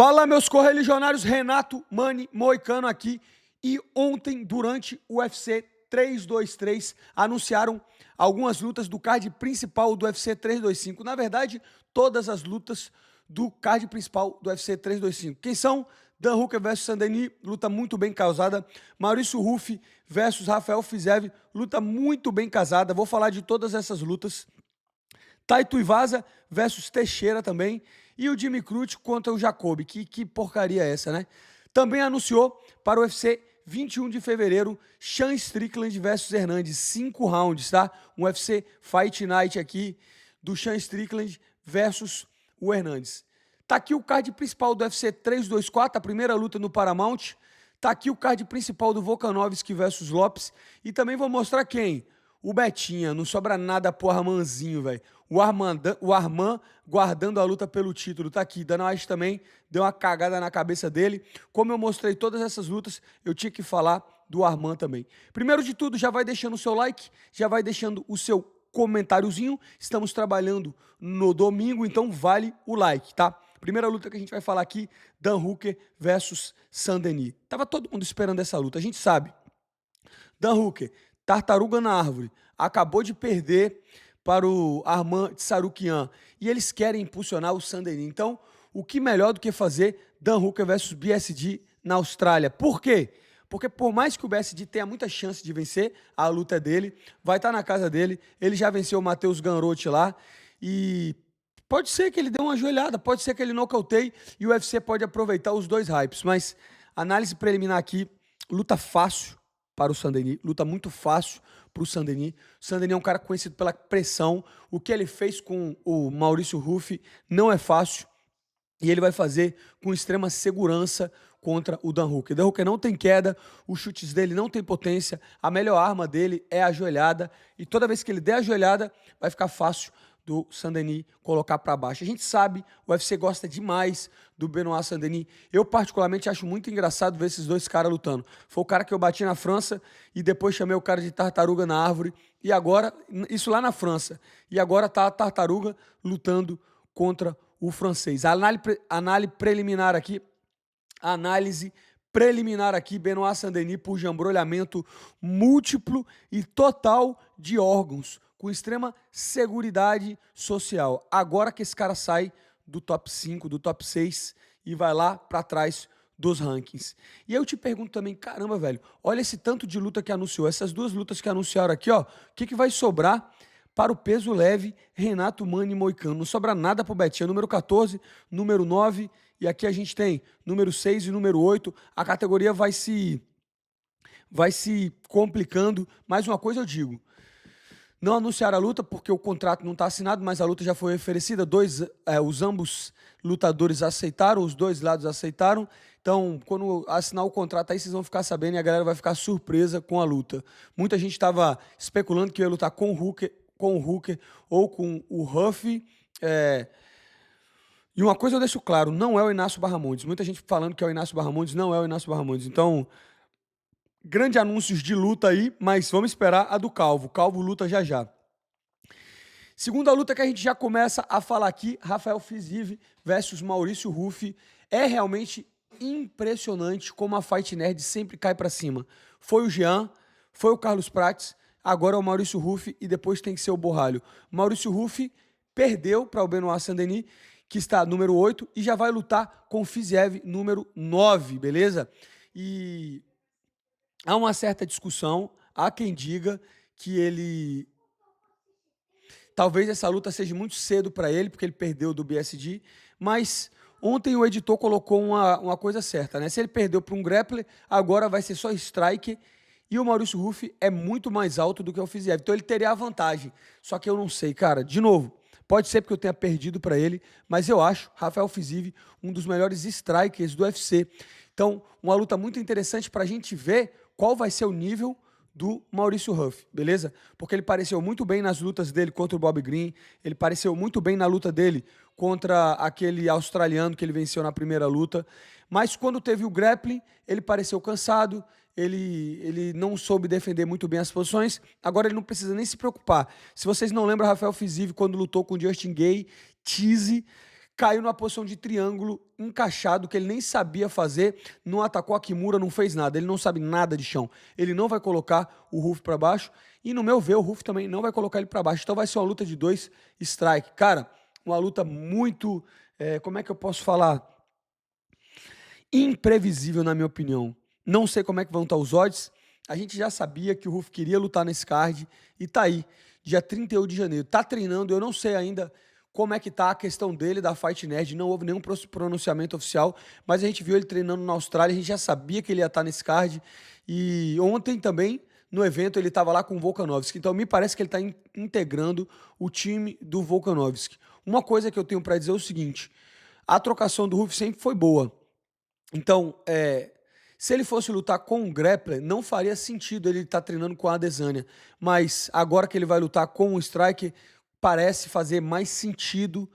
Fala, meus correligionários, Renato Mani Moicano aqui. E ontem, durante o UFC 323, anunciaram algumas lutas do card principal do UFC 325. Na verdade, todas as lutas do card principal do UFC 325. Quem são? Dan Hooker versus Saint-Denis, luta muito bem causada. Maurício Ruffi versus Rafael Fiziev, luta muito bem casada. Vou falar de todas essas lutas. Taito Ivaza versus Teixeira também. E o Jimmy Crute contra o Jacob. Que porcaria é essa, né? Também anunciou para o UFC 21 de fevereiro, Sean Strickland versus Hernandes. 5 rounds, tá? Um UFC Fight Night aqui do Sean Strickland versus o Hernandes. Tá aqui o card principal do UFC 324, a primeira luta no Paramount. Tá aqui o card principal do Volkanovski versus Lopes. E também vou mostrar quem? O Betinha, não sobra nada pro Armanzinho, velho. O Arman guardando a luta pelo título. Tá aqui, Dana White também deu uma cagada na cabeça dele. Como eu mostrei todas essas lutas, eu tinha que falar do Arman também. Primeiro de tudo, já vai deixando o seu like, já vai deixando o seu comentáriozinho. Estamos trabalhando no domingo, então vale o like, tá? Primeira luta que a gente vai falar aqui, Dan Hooker versus Saint-Denis. Tava todo mundo esperando essa luta, a gente sabe. Dan Hooker, tartaruga na árvore, acabou de perder para o Arman Tsarukyan e eles querem impulsionar o Saint-Denis. Então, o que melhor do que fazer Dan Hooker versus BSD na Austrália? Por quê? Porque por mais que o BSD tenha muita chance de vencer, a luta é dele, vai estar na casa dele, ele já venceu o Matheus Gamrot lá e pode ser que ele dê uma ajoelhada, pode ser que ele nocauteie e o UFC pode aproveitar os dois hypes, mas análise preliminar aqui, luta fácil para o Saint-Denis, luta muito fácil para o Saint-Denis. O Saint-Denis é um cara conhecido pela pressão. O que ele fez com o Maurício Ruffi não é fácil e ele vai fazer com extrema segurança contra o Dan Hooker. Dan Hooker não tem queda, os chutes dele não tem potência, a melhor arma dele é a ajoelhada e toda vez que ele der a ajoelhada vai ficar fácil do Saint-Denis colocar para baixo. A gente sabe, o UFC gosta demais do Benoit Saint-Denis. Eu particularmente acho muito engraçado ver esses dois caras lutando. Foi o cara que eu bati na França e depois chamei o cara de tartaruga na árvore e agora, isso lá na França, e agora tá a tartaruga lutando contra o francês. Análise preliminar aqui, Benoit Saint-Denis por jambrolhamento múltiplo e total de órgãos, com extrema seguridade social. Agora que esse cara sai do top 5, do top 6 e vai lá para trás dos rankings. E aí eu te pergunto também, caramba, velho, olha esse tanto de luta que anunciou, essas duas lutas que anunciaram aqui, ó, o que vai sobrar para o peso leve Renato Mani Moicano? Não sobra nada pro Betinha, número 14, número 9, e aqui a gente tem número 6 e número 8, a categoria vai se complicando. Mais uma coisa eu digo, não anunciaram a luta porque o contrato não está assinado, mas a luta já foi oferecida. Os ambos lutadores aceitaram, os dois lados aceitaram. Então, quando assinar o contrato aí, vocês vão ficar sabendo e a galera vai ficar surpresa com a luta. Muita gente estava especulando que ia lutar com o Hooker ou com o Huff. E uma coisa eu deixo claro, não é o Inácio Barramondes. Muita gente falando que é o Inácio Barramondes, não é o Inácio Barramondes. Então, grandes anúncios de luta aí, mas vamos esperar a do Calvo. Calvo luta já já. Segunda luta que a gente já começa a falar aqui, Rafael Fiziev versus Maurício Ruffi. É realmente impressionante como a Fight Nerd sempre cai para cima. Foi o Jean, foi o Carlos Prates, agora é o Maurício Ruffi e depois tem que ser o Borralho. Maurício Ruffi perdeu para o Benoit Saint-Denis, que está número 8, e já vai lutar com o Fiziev número 9, beleza? E há uma certa discussão, há quem diga que ele... Talvez essa luta seja muito cedo para ele, porque ele perdeu do BSD, mas ontem o editor colocou uma coisa certa, né? Se ele perdeu para um grappler, agora vai ser só striker, e o Maurício Ruffi é muito mais alto do que o Fiziev, então ele teria a vantagem. Só que eu não sei, cara, de novo, pode ser porque eu tenha perdido para ele, mas eu acho Rafael Fiziev um dos melhores strikers do UFC. Então, uma luta muito interessante para a gente ver qual vai ser o nível do Maurício Ruffi, beleza? Porque ele pareceu muito bem nas lutas dele contra o Bob Green, ele pareceu muito bem na luta dele contra aquele australiano que ele venceu na primeira luta, mas quando teve o grappling, ele pareceu cansado, ele não soube defender muito bem as posições, agora ele não precisa nem se preocupar. Se vocês não lembram, Rafael Fiziev, quando lutou com Justin Gaethje, caiu numa posição de triângulo encaixado, que ele nem sabia fazer, não atacou a Kimura, não fez nada, ele não sabe nada de chão. Ele não vai colocar o Ruff para baixo, e no meu ver, o Ruff também não vai colocar ele para baixo. Então vai ser uma luta de 2 strike. Cara, uma luta muito, como é que eu posso falar? Imprevisível, na minha opinião. Não sei como é que vão estar os odds. A gente já sabia que o Ruff queria lutar nesse card, e tá aí, dia 31 de janeiro. Tá treinando, eu não sei ainda como é que tá a questão dele, da Fight Nerd, não houve nenhum pronunciamento oficial, mas a gente viu ele treinando na Austrália, a gente já sabia que ele ia estar nesse card, e ontem também, no evento, ele estava lá com o Volkanovski, então me parece que ele está integrando o time do Volkanovski. Uma coisa que eu tenho para dizer é o seguinte, a trocação do Ruff sempre foi boa, então, se ele fosse lutar com um grappler, não faria sentido ele estar treinando com a Adesanya, mas agora que ele vai lutar com o striker, parece fazer mais sentido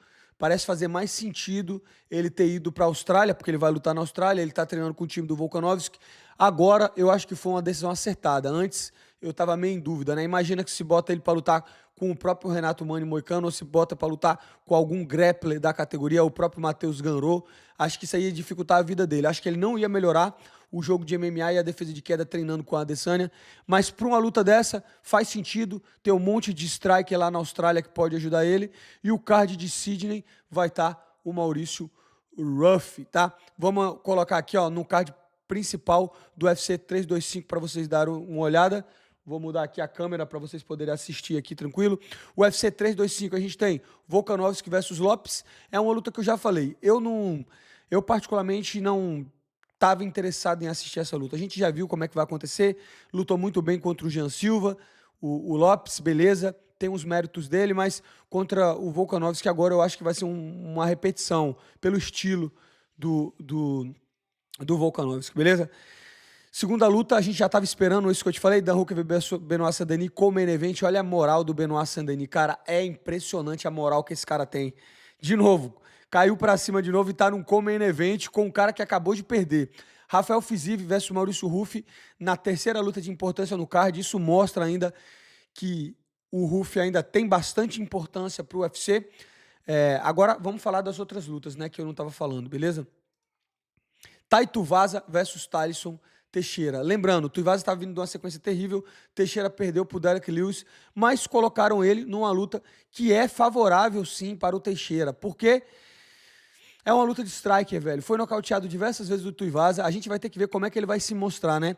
ele ter ido para a Austrália, porque ele vai lutar na Austrália, ele está treinando com o time do Volkanovski. Agora, eu acho que foi uma decisão acertada. Antes, eu estava meio em dúvida, né? Imagina que se bota ele para lutar com o próprio Renato Manni Moicano, ou se bota para lutar com algum grappler da categoria, o próprio Matheus Ganrot. Acho que isso aí ia dificultar a vida dele. Acho que ele não ia melhorar o jogo de MMA e a defesa de queda treinando com a Adesanya, mas para uma luta dessa faz sentido, ter um monte de striker lá na Austrália que pode ajudar ele, e o card de Sydney vai estar o Maurício Ruff, tá? Vamos colocar aqui, ó, no card principal do UFC 325 para vocês darem uma olhada. Vou mudar aqui a câmera para vocês poderem assistir aqui tranquilo. O UFC 325 a gente tem Volkanovski versus Lopes. É uma luta que eu já falei. Eu particularmente não estava interessado em assistir essa luta. A gente já viu como é que vai acontecer. Lutou muito bem contra o Jean Silva. O Lopes, beleza, tem os méritos dele, mas contra o Volkanovski agora eu acho que vai ser uma repetição pelo estilo do Volkanovski, beleza? Segunda luta, a gente já estava esperando isso que eu te falei, Dan Hooker versus Benoit Saint-Denis com o main event. Olha a moral do Benoit Saint-Denis, cara, é impressionante a moral que esse cara tem. De novo, caiu pra cima de novo e tá num main event com um cara que acabou de perder. Rafael Fiziev versus Maurício Ruff na terceira luta de importância no card. Isso mostra ainda que o Ruff ainda tem bastante importância pro UFC. Agora vamos falar das outras lutas, né, que eu não tava falando, beleza? Tai Tuivasa versus Thaleson Teixeira. Lembrando, o Tuivasa estava vindo de uma sequência terrível, Teixeira perdeu para o Derek Lewis, mas colocaram ele numa luta que é favorável sim para o Teixeira, porque é uma luta de striker, velho. Foi nocauteado diversas vezes o Tuivasa, a gente vai ter que ver como é que ele vai se mostrar, né?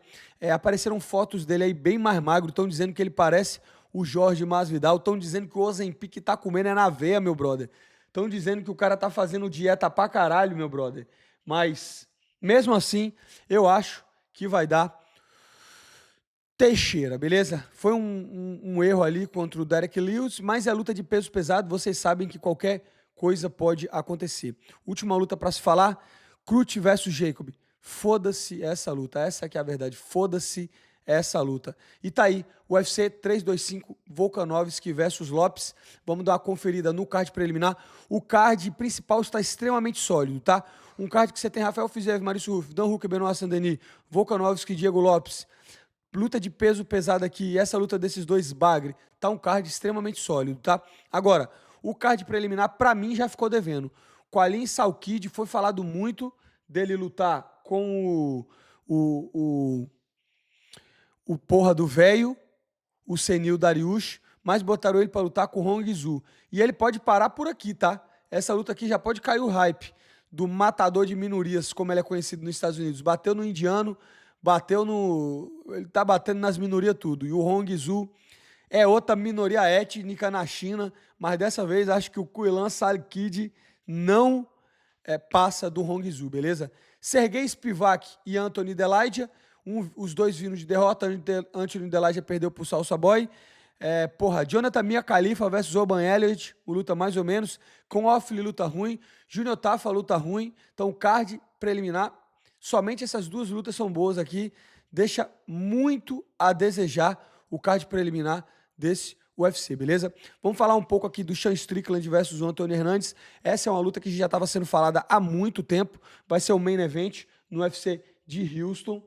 Apareceram fotos dele aí bem mais magro, estão dizendo que ele parece o Jorge Masvidal, estão dizendo que o Ozempic tá comendo na veia, meu brother. Estão dizendo que o cara tá fazendo dieta pra caralho, meu brother. Mas, mesmo assim, eu acho que vai dar Teixeira, beleza? Foi um erro ali contra o Derek Lewis, mas é luta de peso pesado, vocês sabem que qualquer coisa pode acontecer. Última luta para se falar, Crute versus Jacob. Foda-se essa luta, essa é que é a verdade, foda-se essa luta. E tá aí, o UFC 325, Volkanovski versus Lopes. Vamos dar uma conferida no card preliminar. O card principal está extremamente sólido, tá? Um card que você tem Rafael Fiziev, Maurício Ruff, Dan Hooker, Benoit Saint-Denis, Volkanovski, Diego Lopes. Luta de peso pesado aqui, essa luta desses dois bagre, tá um card extremamente sólido, tá? Agora, o card preliminar, pra mim, já ficou devendo. Com Alin Salkid, foi falado muito dele lutar com o porra do velho, o Senil Dariush, mas botaram ele pra lutar com o Hong Zhu. E ele pode parar por aqui, tá? Essa luta aqui já pode cair o hype do matador de minorias, como ele é conhecido nos Estados Unidos. Bateu no indiano, ele tá batendo nas minorias tudo. E o Hong Zhu é outra minoria étnica na China, mas dessa vez acho que o Kuilan Salkid não passa do Hong Zhu, beleza? Sergei Spivak e Anthony Delaidia, os dois vindo de derrota. Anthony Delaidia perdeu pro Salsa Boy. Jonathan Mia Khalifa versus Oban Elliott, o luta mais ou menos. Com Offley, luta ruim. Junior Tafa, luta ruim. Então, card preliminar, somente essas duas lutas são boas aqui. Deixa muito a desejar o card preliminar desse UFC, beleza? Vamos falar um pouco aqui do Sean Strickland versus o Antônio Hernandes. Essa é uma luta que já estava sendo falada há muito tempo. Vai ser o main event no UFC de Houston.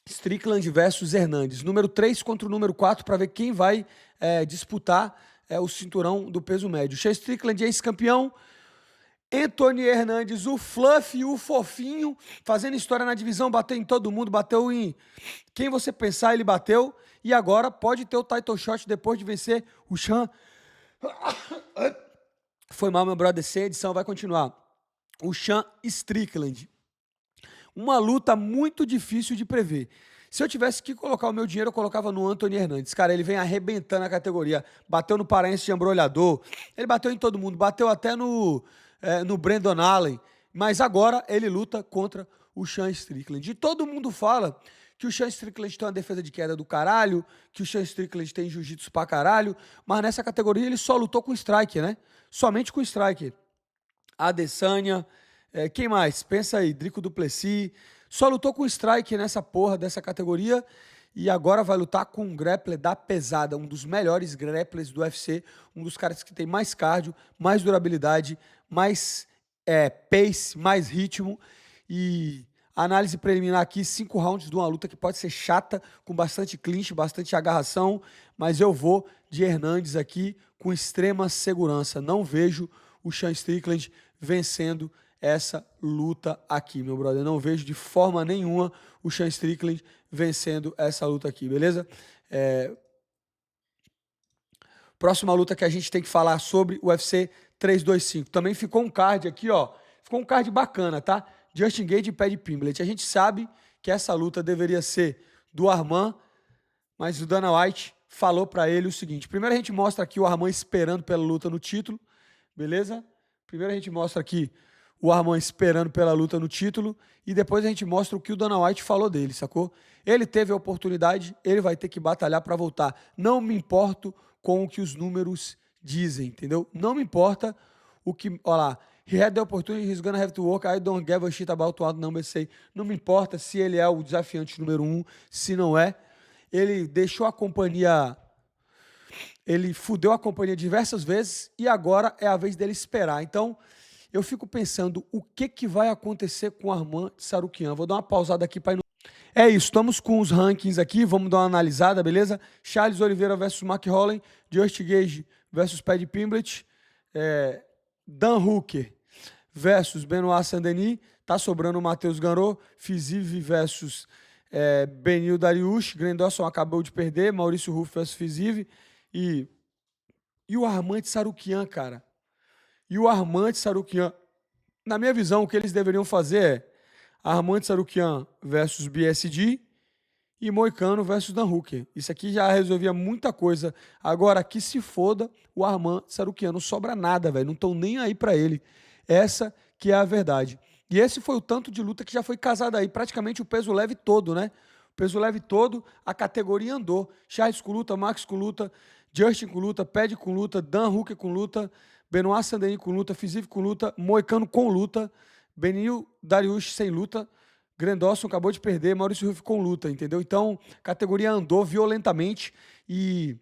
Strickland versus Hernandes. Número 3 contra o número 4 para ver quem vai disputar o cinturão do peso médio. Sean Strickland é ex-campeão. Anthony Hernandes, o Fluff, o fofinho, fazendo história na divisão, bateu em todo mundo, bateu em quem você pensar, ele bateu. E agora pode ter o title shot depois de vencer o Sean. Foi mal, meu brother, sem edição, vai continuar. O Sean Strickland. Uma luta muito difícil de prever. Se eu tivesse que colocar o meu dinheiro, eu colocava no Anthony Hernandes. Cara, ele vem arrebentando a categoria. Bateu no paraense de embrolhador. Ele bateu em todo mundo. Bateu até no Brandon Allen. Mas agora ele luta contra o Sean Strickland. E todo mundo fala que o Sean Strickland tem uma defesa de queda do caralho, que o Sean Strickland tem jiu-jitsu pra caralho, mas nessa categoria ele só lutou com striker, né? Somente com striker. Adesanya, quem mais? Pensa aí, Drico Duplessis. Só lutou com strike nessa porra dessa categoria e agora vai lutar com um grappler da pesada, um dos melhores grapplers do UFC, um dos caras que tem mais cardio, mais durabilidade, mais pace, mais ritmo. E análise preliminar aqui, 5 rounds de uma luta que pode ser chata, com bastante clinch, bastante agarração, mas eu vou de Hernandes aqui com extrema segurança. Não vejo o Sean Strickland vencendo essa luta aqui, meu brother. Não vejo de forma nenhuma o Sean Strickland vencendo essa luta aqui, beleza? Próxima luta que a gente tem que falar sobre o UFC 325. Também ficou um card aqui, ó. Ficou um card bacana, tá? Justin Gaethje e Paddy Pimblett. A gente sabe que essa luta deveria ser do Arman, mas o Dana White falou pra ele o seguinte. Primeiro a gente mostra aqui o Arman esperando pela luta no título, beleza? Primeiro a gente mostra aqui o Arman esperando pela luta no título e depois a gente mostra o que o Dana White falou dele, sacou? Ele teve a oportunidade, ele vai ter que batalhar para voltar. Não me importo com o que os números dizem, entendeu? Não me importa o que... Olha lá. He had the opportunity, he's gonna have to work, I don't give a shit about what numbers say. Não me importa se ele é o desafiante número 1, se não é. Ele deixou a companhia... Ele fudeu a companhia diversas vezes e agora é a vez dele esperar. Então, eu fico pensando o que vai acontecer com o Arman Tsarukyan. Vou dar uma pausada aqui para ir no... É isso, estamos com os rankings aqui, vamos dar uma analisada, beleza? Charles Oliveira versus Mark Holland, Justin Gaethje versus Paddy Pimblett, Dan Hooker versus Benoit Saint-Denis, tá sobrando o Matheus Gamrot, Fiziev versus Beneil Dariush, Granderson acabou de perder, Maurício Ruf versus Fiziev, e o Arman Tsarukyan, cara. E o Arman Tsarukyan, na minha visão, o que eles deveriam fazer é Arman Tsarukyan versus BSG e Moicano versus Dan Hooker. Isso aqui já resolvia muita coisa. Agora, que se foda o Arman Tsarukyan. Não sobra nada, velho. Não estão nem aí pra ele. Essa que é a verdade. E esse foi o tanto de luta que já foi casado aí. Praticamente o peso leve todo, né? O peso leve todo, a categoria andou. Charles com luta, Max com luta, Justin com luta, Paddy com luta, Dan Hooker com luta, Benoit Saint-Denis com luta, Fiziev com luta, Moicano com luta, Beneil Dariush sem luta, Granderson acabou de perder, Maurício Ruf com luta, entendeu? Então, a categoria andou violentamente e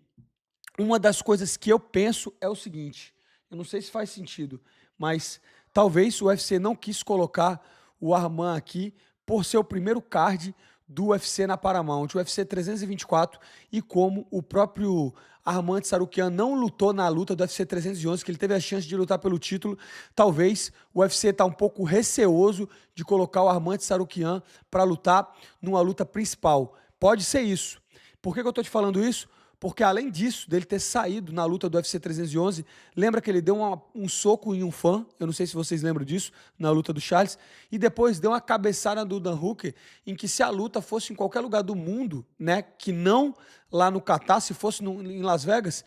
uma das coisas que eu penso é o seguinte, eu não sei se faz sentido, mas talvez o UFC não quis colocar o Arman aqui por ser o primeiro card do UFC na Paramount, o UFC 324, e como o próprio Arman Tsarukyan não lutou na luta do UFC 311, que ele teve a chance de lutar pelo título, talvez o UFC está um pouco receoso de colocar o Arman Tsarukyan para lutar numa luta principal. Pode ser isso. Por que eu estou te falando isso? Porque além disso, dele ter saído na luta do UFC 311, lembra que ele deu um soco em um fã, eu não sei se vocês lembram disso, na luta do Charles, e depois deu uma cabeçada do Dan Hooker, em que se a luta fosse em qualquer lugar do mundo, né, que não lá no Catar, se fosse em Las Vegas,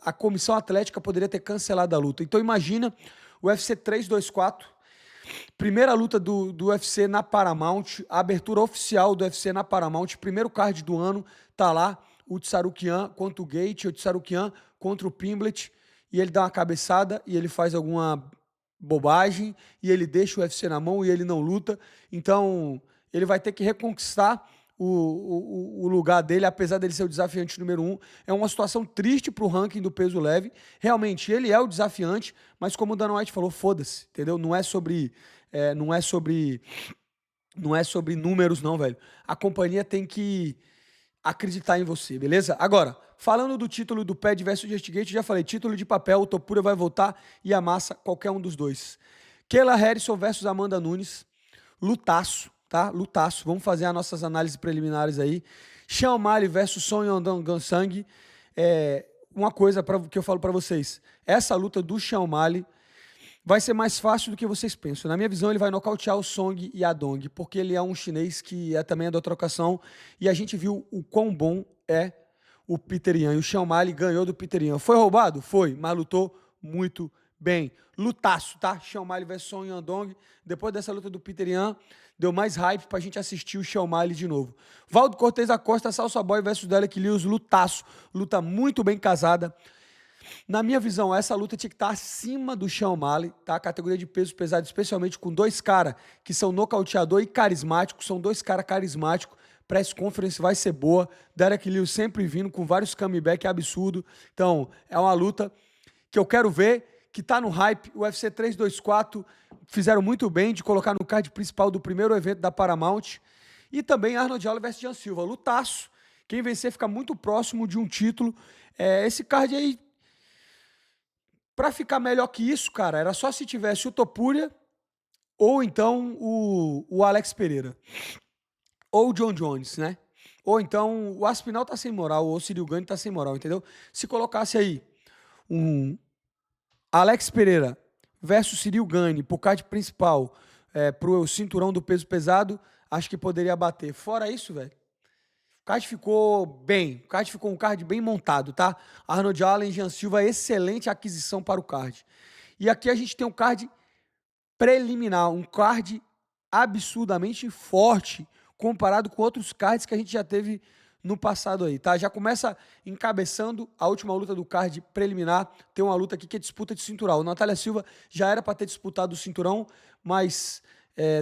a comissão atlética poderia ter cancelado a luta. Então imagina o UFC 324, primeira luta do UFC na Paramount, a abertura oficial do UFC na Paramount, primeiro card do ano, tá lá, o Tsarukyan contra o Gaethje, o Tsarukyan contra o Pimblett, e ele dá uma cabeçada e ele faz alguma bobagem e ele deixa o UFC na mão e ele não luta. Então, ele vai ter que reconquistar o lugar dele, apesar dele ser o desafiante número 1. É uma situação triste para o ranking do peso leve. Realmente, ele é o desafiante, mas como o Dana White falou, foda-se, entendeu? Não é sobre números não, velho. A companhia tem que acreditar em você, beleza? Agora, falando do título do Pad versus Justigate, já falei, título de papel, o Topuria vai voltar e amassa qualquer um dos dois. Kayla Harrison versus Amanda Nunes, lutaço, tá? Lutaço. Vamos fazer as nossas análises preliminares aí. Sean O'Malley versus Song Gansang. Uma coisa que eu falo para vocês, essa luta do Sean O'Malley vai ser mais fácil do que vocês pensam. Na minha visão, ele vai nocautear o Song e a Dong, porque ele é um chinês que também é da trocação, e a gente viu o quão bom é o Peter Yan. E o Sean O'Malley ganhou do Peter Yan. Foi roubado? Foi, mas lutou muito bem. Lutaço, tá? Sean O'Malley versus Song Yandong. Depois dessa luta do Peter Yan, deu mais hype pra gente assistir o Sean O'Malley de novo. Valdo Cortez Acosta, Salsa Boy versus Derek Lewis, lutaço. Luta muito bem casada. Na minha visão, essa luta tinha que estar acima do Sean O'Malley, tá? A categoria de peso pesado, especialmente com dois caras que são nocauteador e carismáticos, são dois caras carismáticos. Press conference vai ser boa. Derek Lewis sempre vindo com vários comeback absurdo. Então, é uma luta que eu quero ver, que tá no hype. O UFC 324 fizeram muito bem de colocar no card principal do primeiro evento da Paramount. E também Arnold Allen versus Jan Silva. Lutaço. Quem vencer fica muito próximo de um título. Esse card aí, pra ficar melhor que isso, cara, era só se tivesse o Topuria ou então o Alex Pereira. Ou o John Jones, né? Ou então o Aspinall tá sem moral, ou o Ciryl Gane tá sem moral, entendeu? Se colocasse aí um Alex Pereira versus Ciryl Gane pro card principal, pro cinturão do peso pesado, acho que poderia bater. Fora isso, velho, o card ficou bem. O card ficou um card bem montado, tá? Arnold Allen e Jan Silva, excelente aquisição para o card. E aqui a gente tem um card preliminar, um card absurdamente forte comparado com outros cards que a gente já teve no passado aí, tá? Já começa encabeçando a última luta do card preliminar. Tem uma luta aqui que é disputa de cinturão. O Natália Silva já era para ter disputado o cinturão, mas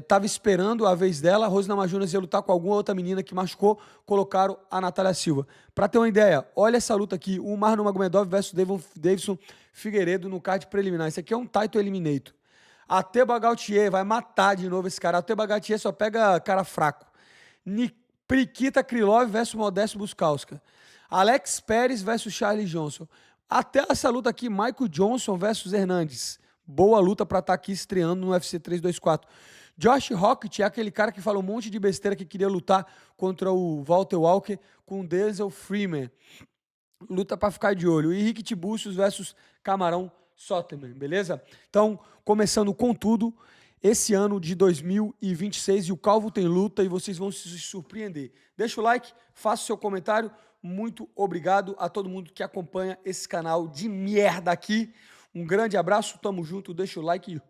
tava esperando a vez dela. A Rose Namajunas ia lutar com alguma outra menina que machucou, colocaram a Natália Silva. Para ter uma ideia, olha essa luta aqui, o Marlon Magomedov versus Davidson Figueiredo no card preliminar. Isso aqui é um title eliminator. Ateba Gautier vai matar de novo esse cara. Ateba Gautier só pega cara fraco. Nikita Krylov versus Modesto Buskowska. Alex Pérez versus Charlie Johnson. Até essa luta aqui, Michael Johnson versus Hernandes. Boa luta para estar aqui estreando no UFC 324. Josh Rocket é aquele cara que fala um monte de besteira que queria lutar contra o Walter Walker com Denzel Freeman. Luta para ficar de olho. Henrique Tibúcios versus Camarão Sotterman, beleza? Então, começando com tudo, esse ano de 2026 e o Calvo tem luta e vocês vão se surpreender. Deixa o like, faça o seu comentário. Muito obrigado a todo mundo que acompanha esse canal de merda aqui. Um grande abraço, tamo junto, deixa o like.